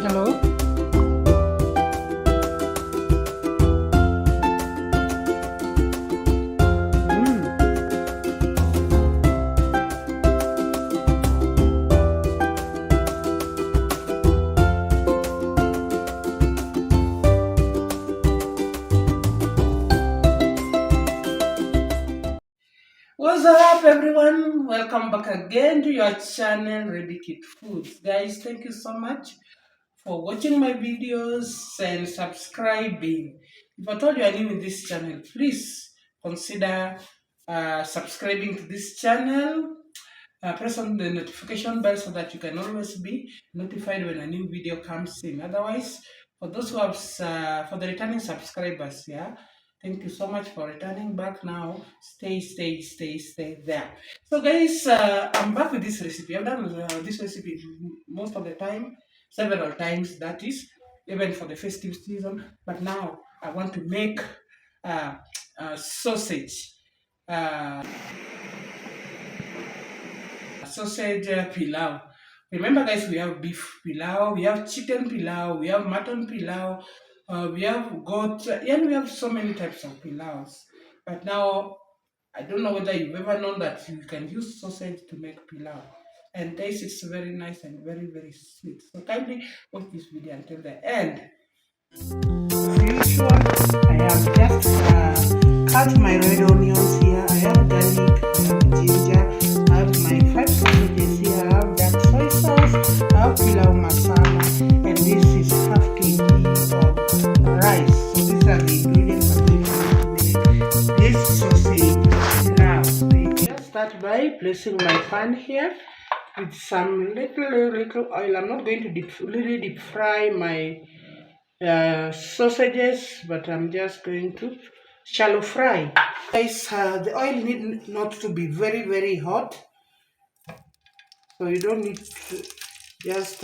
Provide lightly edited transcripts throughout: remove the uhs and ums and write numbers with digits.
Hello. What's up, everyone? Welcome back again to your channel, Ready Kid Foods. Guys, thank you so much for watching my videos and subscribing. If I told you are new in this channel, please consider subscribing to this channel. Press on the notification bell so that you can always be notified when a new video comes in. Otherwise, for those who have, for the returning subscribers, yeah, thank you so much for returning back now. Stay there. So guys, I'm back with this recipe. I've done this recipe most of the time, several times, that is, even for the festive season. But now I want to make sausage. Sausage pilau. Remember guys, we have beef pilau, we have chicken pilau, we have mutton pilau, we have goat, and we have so many types of pilaus. But now, I don't know whether you've ever known that you can use sausage to make pilau. And taste it's very nice and very sweet. So kindly watch this video until the end. As usual, I have just cut my red onions here. I have garlic, I have ginger, I have my 5 sausages here. I have dark soy sauce, I have pilau masala, and this is half kg of rice. So these are the ingredients I'm going to make this sausage now. So you just start by placing my pan here with some little oil. I'm not going to really deep fry my sausages, but I'm just going to shallow fry. Guys, the oil need not to be very hot, so you don't need to just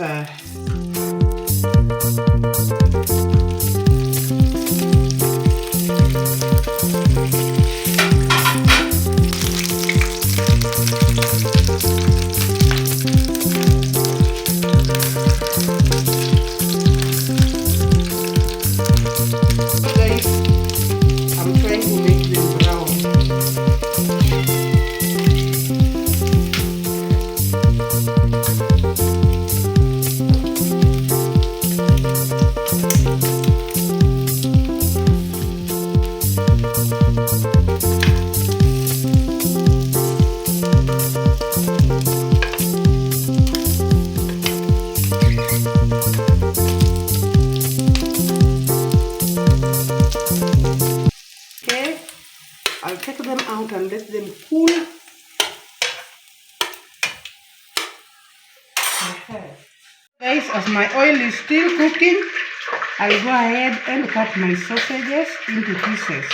I'll take them out and let them cool. Guys, as my oil is still cooking, I'll go ahead and cut my sausages into pieces.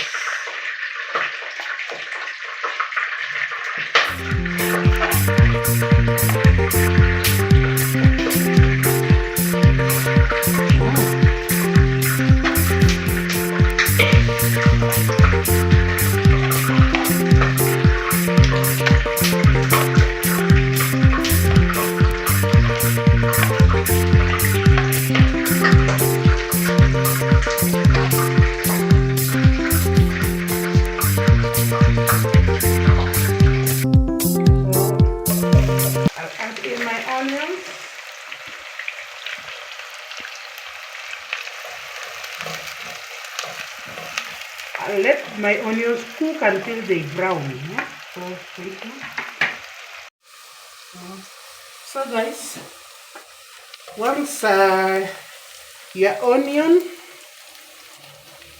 I'll let my onions cook until they brown. So guys, once your onion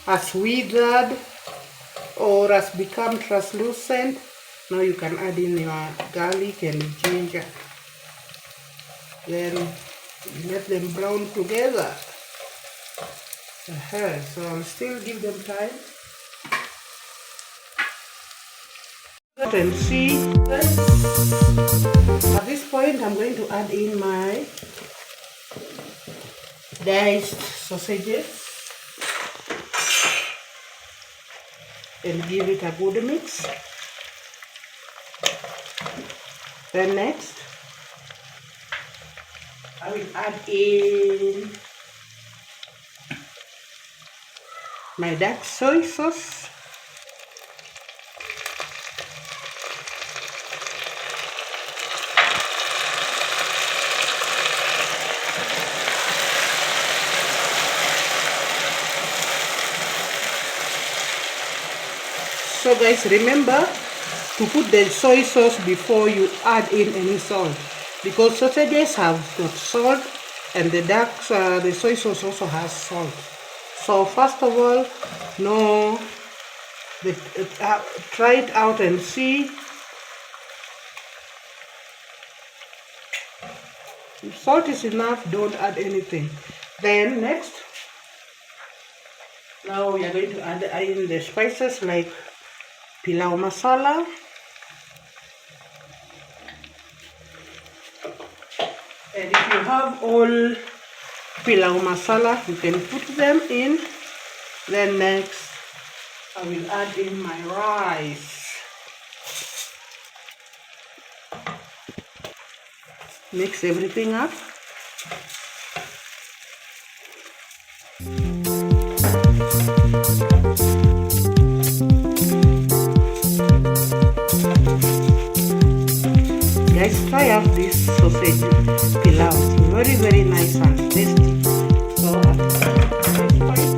has withered or has become translucent, now you can add in your garlic and ginger. Then let them brown together. So I'll still give them time. And see, at this point I'm going to add in my diced sausages and give it a good mix. Then next I will add in my dark soy sauce. So guys, remember to put the soy sauce before you add in any salt, because sausages have got salt and the soy sauce also has salt. So first of all, no, try it out and see. If salt is enough, don't add anything. Then next, now we are going to add in the spices like pilau masala, and if you have all pilau masala, you can put them in. Then next, I will add in my rice. Mix everything up. Guys, try out this sausage pilau. It's very, very nice and tasty. So at this point,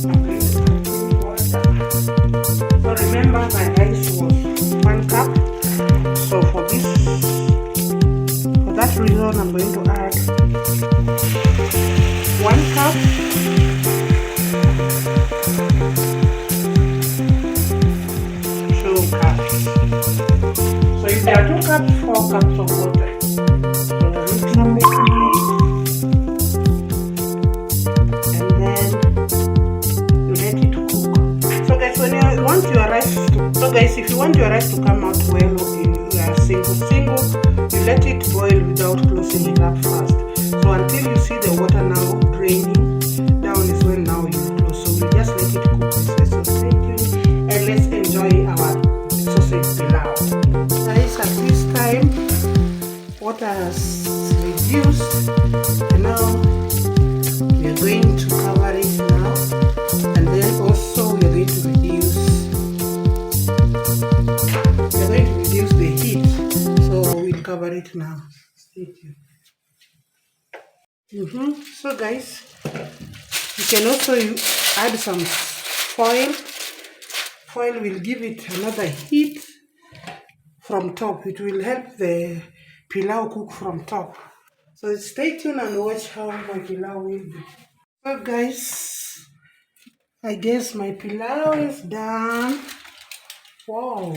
I'm going to add in water. So remember, my rice was 1 cup. So for that reason, I'm going to add 1 cup. 2 cups. So if there are 2 cups, 4 cups of water. So mix them quickly, and then you let it cook. So guys, if you want your rice to come out well in single, you let it boil without closing it up first. So until you see the water now draining down is when now you close. So we just let it cook this way. So stay tuned and let's enjoy our sausage pilau. Guys, at this time, water has reduced, and now we are going to cover it now, and then also we are going to reduce the heat. So we'll cover it now. Stay tuned. So guys, you can also add some foil. Foil will give it another heat from top. It will help the pilau cook from top. So stay tuned and watch how my pilau will be. So guys, I guess my pilau is done. Wow.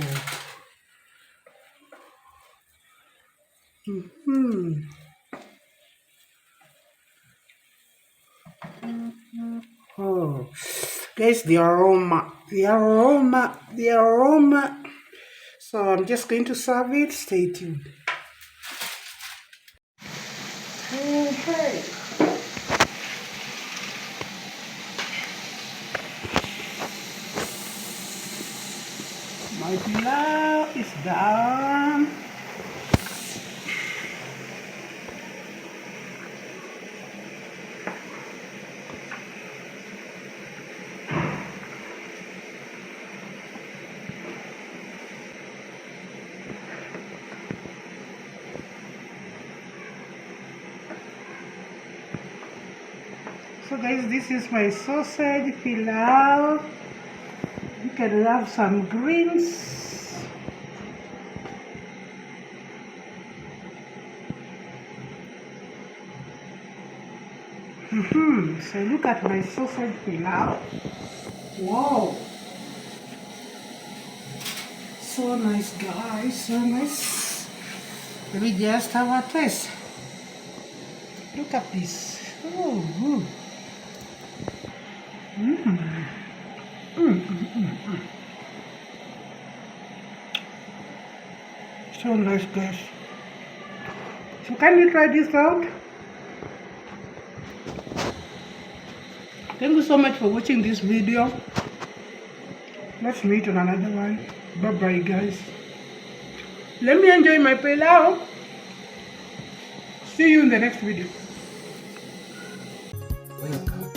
Oh, guys, the aroma. So I'm just going to serve it. Stay tuned. Hey. My pilau is done. So guys, this is my sausage pilau. You can have some greens. So look at my sausage pilau. Wow. So nice, guys. So nice. Let me just have a taste. Look at this. Oh. So nice, guys. So can you try this out? Thank you so much for watching this video. Let's meet on another one. Bye bye, guys. Let me enjoy my pilau. See you in the next video. Welcome.